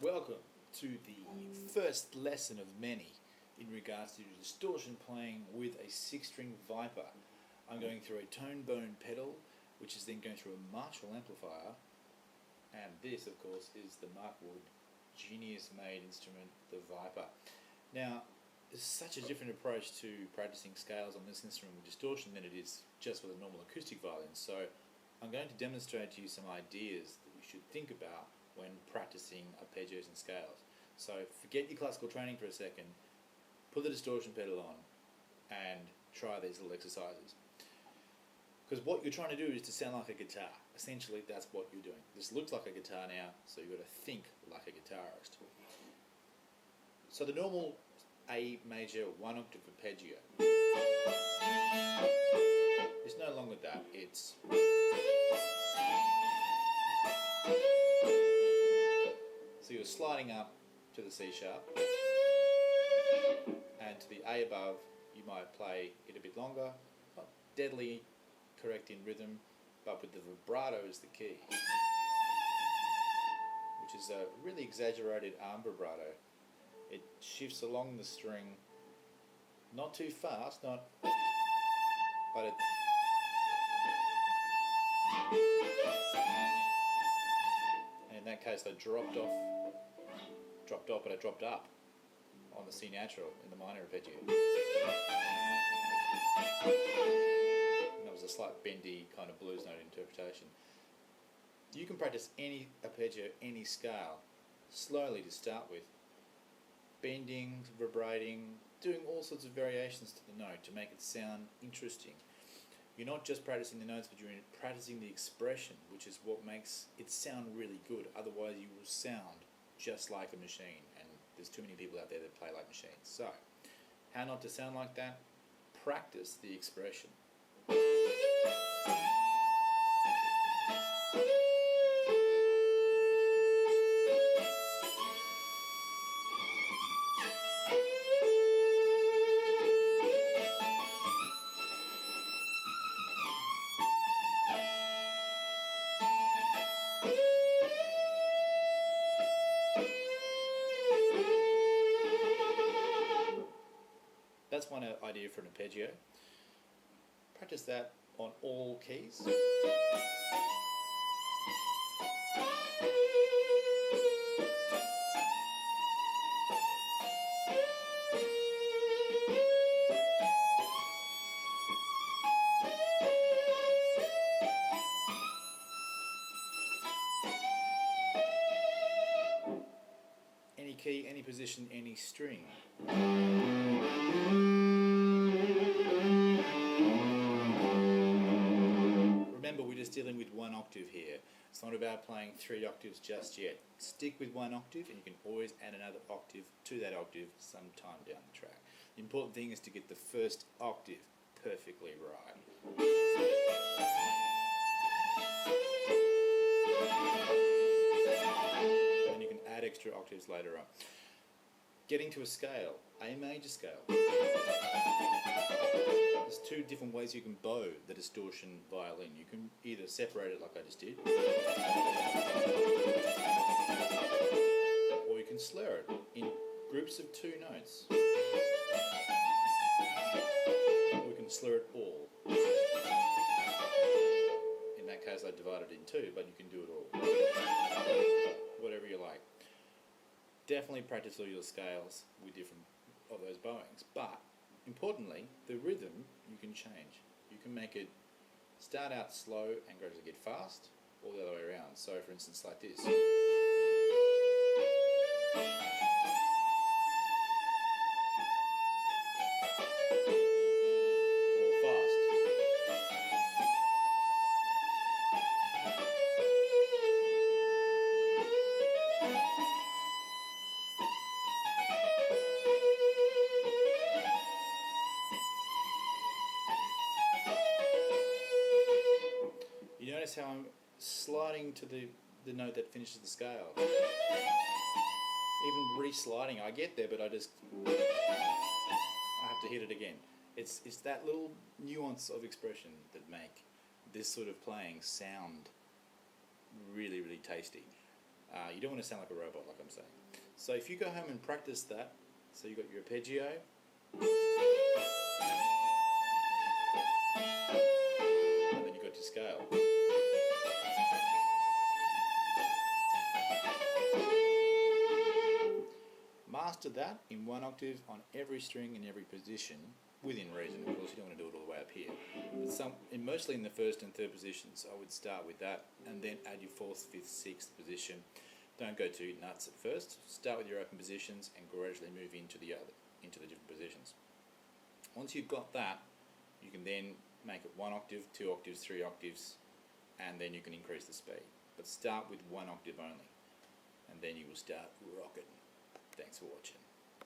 Welcome to the first lesson of many in regards to distortion playing with a 6-string Viper. I'm going through a tone bone pedal, which is then going through a Marshall amplifier, and this of course is the Mark Wood genius made instrument, the Viper. Now, it's such a different approach to practicing scales on this instrument with distortion than it is just with a normal acoustic violin, so I'm going to demonstrate to you some ideas that you should think about when practicing arpeggios and scales. So forget your classical training for a second, put the distortion pedal on and try these little exercises. Because what you're trying to do is to sound like a guitar. Essentially that's what you're doing. This looks like a guitar now, so you've got to think like a guitarist. So the normal A major 1-octave arpeggio is no longer that, it's so you're sliding up to the C sharp, and to the A above you might play it a bit longer, not deadly correct in rhythm, but with the vibrato as the key, which is a really exaggerated arm vibrato. It shifts along the string, not too fast, but it and in that case I dropped off, but I dropped up on the C natural in the minor arpeggio. And that was a slight bendy kind of blues note interpretation. You can practice any arpeggio, any scale, slowly to start with, bending, vibrating, doing all sorts of variations to the note to make it sound interesting. You're not just practicing the notes, but you're practicing the expression, which is what makes it sound really good. Otherwise you will sound just like a machine, and there's too many people out there that play like machines. So, how not to sound like that? Practice the expression. That's one idea for an arpeggio. Practice that on all keys. Any key, any position, any string. Remember, we're just dealing with 1 octave here. It's not about playing 3 octaves just yet. Stick with 1 octave, and you can always add another octave to that octave sometime down the track. The important thing is to get the first octave perfectly right. And then you can add extra octaves later on. Getting to a scale, A major scale. There's 2 different ways you can bow the distortion violin. You can either separate it like I just did, or you can slur it in groups of 2 notes. Or you can slur it all. In that case I divided it in 2, but you can do it all. Whatever you like. Definitely practice all your scales with different of those bowings, but importantly, the rhythm you can change. You can make it start out slow and gradually get fast, or the other way around. So for instance like this. Or fast. You notice how I'm sliding to the note that finishes the scale. Even re-sliding, I get there, but I have to hit it again. It's that little nuance of expression that make this sort of playing sound really, really tasty. You don't want to sound like a robot, like I'm saying. So if you go home and practice that, so you've got your arpeggio, and then you've got your scale. Master that in one octave on every string in every position, within reason. Of course, you don't want to do it all the way up here. But mostly in the first and third positions, I would start with that, and then add your fourth, fifth, sixth position. Don't go too nuts at first. Start with your open positions and gradually move into the different positions. Once you've got that, you can then make it 1 octave, 2 octaves, 3 octaves, and then you can increase the speed. But start with 1 octave only, and then you will start rocking. Thanks for watching.